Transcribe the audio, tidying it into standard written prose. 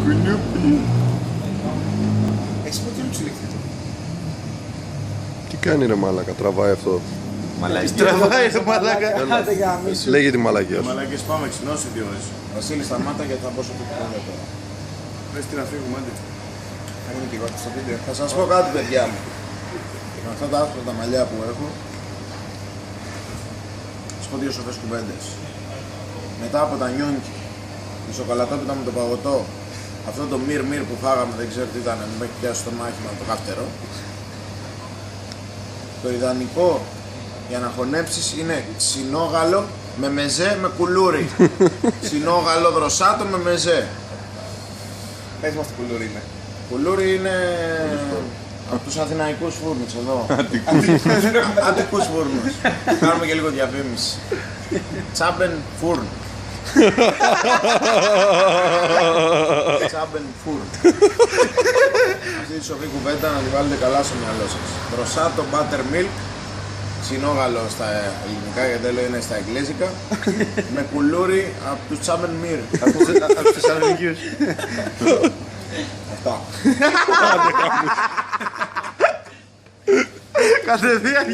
Κουνούπι. Εσύ πότε είναι ψηλήφθητο. Τι κάνει ρε μάλακα, τραβάει αυτό. Μαλάκι. Τραβάει το μαλάκα. Λέγε τη μαλακία σου. Μαλάκες πάμε ξυνώσει 2 ώρες. Βασίλη σταμάτα γιατί θα μπω στο κουκκούδια τώρα. Πες τι να φύγουμε άντε. Κάνουμε και εγώ στο βίντεο. Θα σας πω κάτι παιδιά μου. Με αυτά τα άσπρα τα μαλλιά που έχω, θα σας πω 2 σοφές κουβέντες. Μετά από τα νιόνκι, τη σοκολατόπιτα με το παγωτό, αυτό το μυρ που φάγαμε, δεν ξέρω τι ήταν, με έχει πιάσει το μάχημα το κάφτερο. Το ιδανικό για να χωνέψεις είναι ξινόγαλο με μεζέ με κουλούρι. Ξινόγαλο δροσάτο με μεζέ. Πες μας τι κουλούρι είναι. Κουλούρι είναι από τους αθηναϊκούς φούρνους εδώ. Αττικούς φούρνους. Κάνουμε και λίγο διαφήμιση. Τσάμπεν φούρν. Τσάμπεν φούρν. Αυτή τη σοφή κουβέντα να τη βάλετε καλά στο μυαλό σας. Δροσάτο buttermilk. Ξινόγαλο στα ελληνικά γιατί δεν είναι στα εγγλέζικα. Με κουλούρι από τους τσάμπεν μυρ. Από τους Θεσσαλονικίους. Αυτά. Κατευθείαν